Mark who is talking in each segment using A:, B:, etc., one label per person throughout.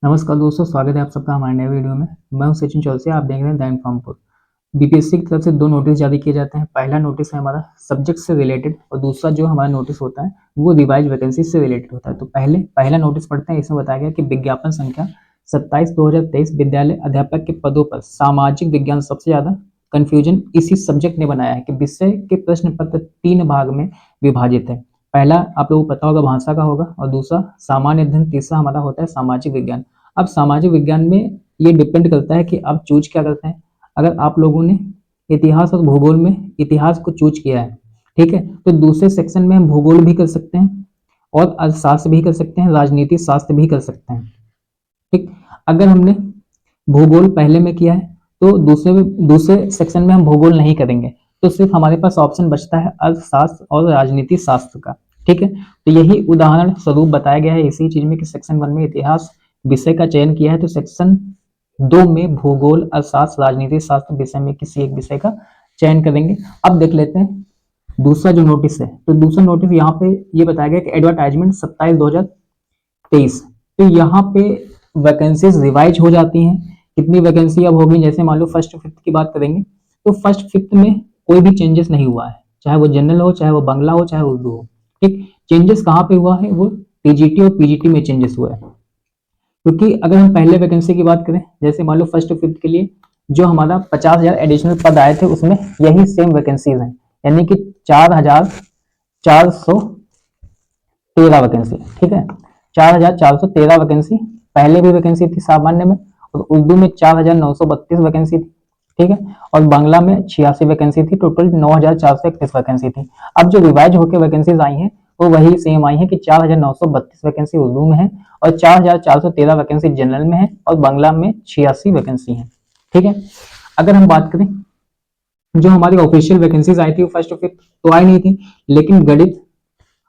A: नमस्कार दोस्तों, स्वागत है आप सबका हमारे नए वीडियो में। मैं हूं सचिन चौरसिया, आप देख रहे हैं द इन्फॉर्मपुर। बीपीएससी की तरफ से दो नोटिस जारी किए जाते हैं। पहला नोटिस है हमारा सब्जेक्ट से रिलेटेड और दूसरा जो हमारा नोटिस होता है वो रिवाइज वैकेंसी से रिलेटेड होता है। तो पहले पहला नोटिस पढ़ते हैं। इसमें बताया गया कि विज्ञापन संख्या 27/2023 विद्यालय अध्यापक के पदों पर सामाजिक विज्ञान सबसे ज्यादा कंफ्यूजन इसी सब्जेक्ट ने बनाया है कि विषय के प्रश्न पत्र 3 भाग में विभाजित है। पहला आप लोगों को पता होगा भाषा का होगा और दूसरा सामान्य अध्ययन, तीसरा हमारा होता है सामाजिक विज्ञान। अब सामाजिक विज्ञान में ये डिपेंड करता है कि आप चूज क्या करते हैं। अगर आप लोगों ने इतिहास और भूगोल में इतिहास को चूज किया है, ठीक है, तो दूसरे सेक्शन में हम भूगोल भी कर सकते हैं और अर्थशास्त्र भी कर सकते हैं, राजनीति शास्त्र भी कर सकते हैं। ठीक, अगर हमने भूगोल पहले में किया है तो दूसरे सेक्शन में हम भूगोल नहीं करेंगे, तो सिर्फ हमारे पास ऑप्शन बचता है अर्थशास्त्र और राजनीति शास्त्र का। ठीक है, तो यही उदाहरण स्वरूप बताया गया है इसी चीज में कि सेक्शन 1 में इतिहास विषय का चयन किया है, तो सेक्शन 2 में भूगोल, अर्थशास्त्र, राजनीति शास्त्र विषय में किसी एक विषय का चयन करेंगे। अब देख लेते हैं दूसरा जो नोटिस है। तो दूसरा नोटिस यहाँ पे ये बताया गया कि एडवर्टाइजमेंट 27/2023, तो यहाँ पे वैकेंसीज रिवाइज हो जाती हैं। कितनी वैकेंसी अब होगी, जैसे मान लो फर्स्ट फिफ्थ की बात करेंगे तो फर्स्ट फिफ्थ में कोई भी चेंजेस नहीं हुआ है, चाहे वो जनरल हो, चाहे वो बांग्ला हो, चाहे उर्दू हो। ठीक, चेंजेस कहाँ पे हुआ है, वो टीजीटी और पीजीटी में चेंजेस हुआ है। क्योंकि अगर हम पहले वैकेंसी की बात करें, जैसे मान लो फर्स्ट फिफ्थ के लिए जो हमारा 50,000 एडिशनल पद आए थे उसमें यही सेम वैकेंसीज हैं, यानी कि 4,413 वैकेंसी। ठीक है, 4,413 वैकेंसी पहले भी वैकेंसी थी सामान्य में, और उर्दू में 4,932 वैकेंसी थी। ठीक है, और बांग्ला में 86 वैकेंसी थी। टोटल 9,431 वैकेंसी थी। अब जो रिवाइज होकर वैकेंसीज आई हैं वो वही सेम आई है कि 4,932 वैकेंसी उर्दू में है और 4,413 वैकेंसी जनरल में है और बांग्ला में 86 वैकेंसी है। ठीक है, अगर हम बात करें जो हमारी ऑफिशियल वैकेंसीज आई थी वो फर्स्ट फिफ्थ तो आई नहीं थी, लेकिन गणित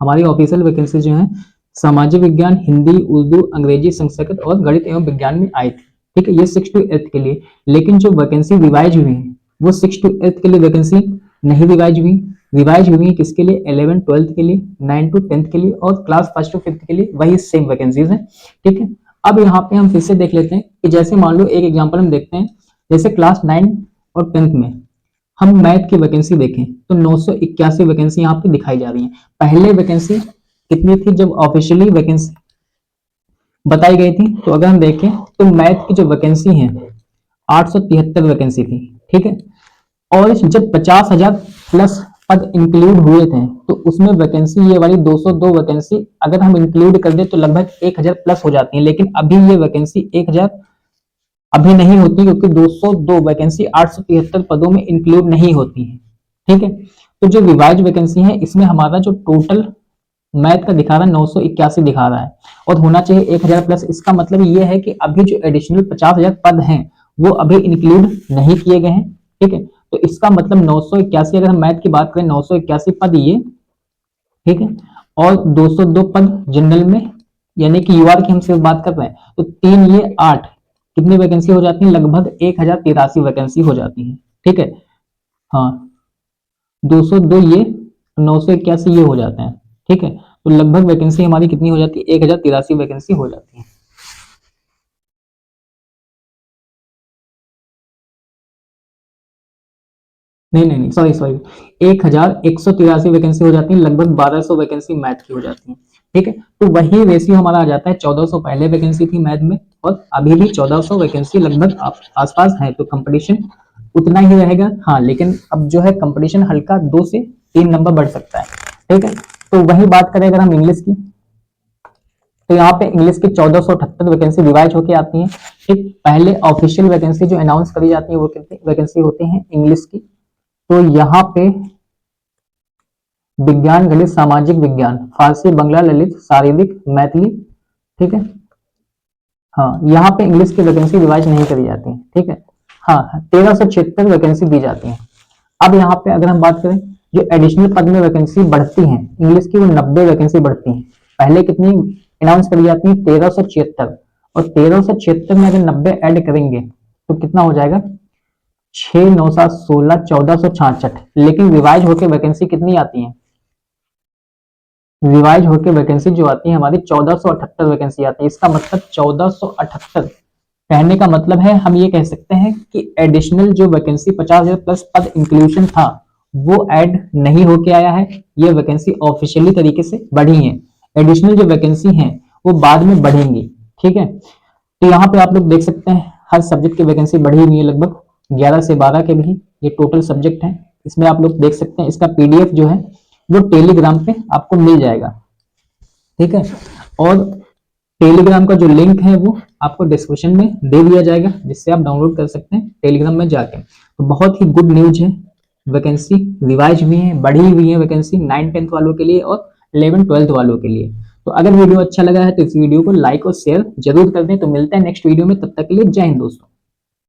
A: हमारी ऑफिशियल वैकेंसी जो है सामाजिक विज्ञान, हिंदी, उर्दू, अंग्रेजी, संस्कृत और गणित एवं विज्ञान में आई थी। ठीक है, ये 6 to 8 के लिए। लेकिन जो वैकेंसी रिवाइज हुई है वो 6 to 8 के लिए वैकेंसी नहीं रिवाइज हुई। रिवाइज हुई है किसके लिए, 11th-12th के लिए, 9 to 10th के लिए और क्लास फर्स्ट टू फिफ्थ के लिए वही सेम वैकेंसीज है। ठीक है, अब यहाँ पे हम फिर से देख लेते हैं कि जैसे मान लो एक एग्जाम्पल हम देखते हैं, जैसे क्लास 9 और 10th में हम मैथ की वैकेंसी देखें तो 981 वैकेंसी यहाँ पे दिखाई जा रही है। पहले वैकेंसी कितनी थी जब ऑफिशियली वैकेंसी बताई गई थी, तो अगर हम देखें तो मैथ की जो वैकेंसी है 873 वैकेंसी थी। ठीक है, और जब 50,000 प्लस पद इंक्लूड हुए थे तो उसमें वैकेंसी ये वाली 202 वैकेंसी अगर हम इंक्लूड कर दे तो लगभग 1,000 प्लस हो जाती है। लेकिन अभी ये वैकेंसी 1,000 अभी नहीं होती, क्योंकि 202 वैकेंसी 873 पदों में इंक्लूड नहीं होती है। ठीक है, तो जो रिवाइज वैकेंसी है इसमें हमारा जो टोटल मैथ का दिखा रहा है 981 दिखा रहा है और होना चाहिए 1,000 प्लस। इसका मतलब ये है कि अभी जो एडिशनल 50,000 पद हैं वो अभी इंक्लूड नहीं किए गए हैं। ठीक है, तो इसका मतलब 981, अगर हम मैथ की बात करें 981 पद ये, ठीक है, और 202 पद जनरल में, यानी कि यूआर की हम सिर्फ बात कर रहे हैं, तो 3 ये 8 कितनी वैकेंसी हो जाती है, लगभग 1,083 वैकेंसी हो जाती है। ठीक है, हाँ, 202 ये, 981 ये हो जाते हैं। ठीक है, तो लगभग वैकेंसी हमारी कितनी हो जाती है, 1,083 वैकेंसी हो जाती है। नहीं नहीं नहीं, सॉरी सॉरी, 1,183 वैकेंसी हो जाती है, लगभग 1,200 वैकेंसी मैथ की हो जाती है। ठीक है, तो वही रेशियो हमारा आ जाता है। 1,400 पहले वैकेंसी थी मैथ में और अभी भी 1,400 वैकेंसी लगभग आसपास है, तो कंपटीशन उतना ही रहेगा। हाँ, लेकिन अब जो है कंपटीशन हल्का 2 से 3 नंबर बढ़ सकता है। ठीक है, तो वही बात करें अगर हम इंग्लिश की, तो यहाँ पे इंग्लिश की 1,478 वैकेंसी रिवाइज होके आती है। ठीक, पहले ऑफिशियल वैकेंसी जो अनाउंस करी जाती है वो कितनी वैकेंसी होती है इंग्लिश की, तो यहाँ पे विज्ञान, गणित, सामाजिक विज्ञान, फारसी, बंगला, ललित, शारीरिक, मैथिली। ठीक है, हाँ, यहाँ पे इंग्लिश की वैकेंसी रिवाइज नहीं करी जाती है। ठीक है, हाँ, 1,376 वैकेंसी दी जाती है। अब यहाँ पे अगर हम बात करें जो एडिशनल पद में वैकेंसी बढ़ती है इंग्लिश की, वो 90 वैकेंसी बढ़ती है। पहले कितनी अनाउंस करी जाती है, 1,376, और 1,376 में अगर 90 ऐड करेंगे तो कितना हो जाएगा, 6, 9, 7, 16, 1,466। लेकिन रिवाइज होकर वैकेंसी कितनी आती है, रिवाइज होकर वैकेंसी जो आती है हमारी 1478 वैकेंसी आती है। इसका मतलब 1478 कहने का मतलब है हम ये कह सकते हैं कि एडिशनल जो वैकेंसी 50,000 प्लस पद इंक्लूजन था वो ऐड नहीं होके आया है। ये वैकेंसी ऑफिशियली तरीके से बढ़ी है। एडिशनल जो वैकेंसी है वो बाद में बढ़ेंगी। ठीक है, तो यहाँ पे आप लोग देख सकते हैं हर सब्जेक्ट की वैकेंसी बढ़ी हुई है, लगभग 11 से 12 के भी ये टोटल सब्जेक्ट हैं। इसमें आप लोग देख सकते हैं इसका पीडीएफ जो है वो टेलीग्राम पे आपको मिल जाएगा। ठीक है, और टेलीग्राम का जो लिंक है वो आपको डिस्क्रिप्शन में दे दिया जाएगा, जिससे आप डाउनलोड कर सकते हैं टेलीग्राम में जाके। तो बहुत ही गुड न्यूज है, वैकेंसी रिवाइज हुई है, बढ़ी हुई है वैकेंसी 9-10 वालों के लिए और 11-12 वालों के लिए। तो अगर वीडियो अच्छा लगा है तो इस वीडियो को लाइक और शेयर जरूर कर दें। तो मिलते हैं नेक्स्ट वीडियो में, तब तक के लिए जय हिंद दोस्तों।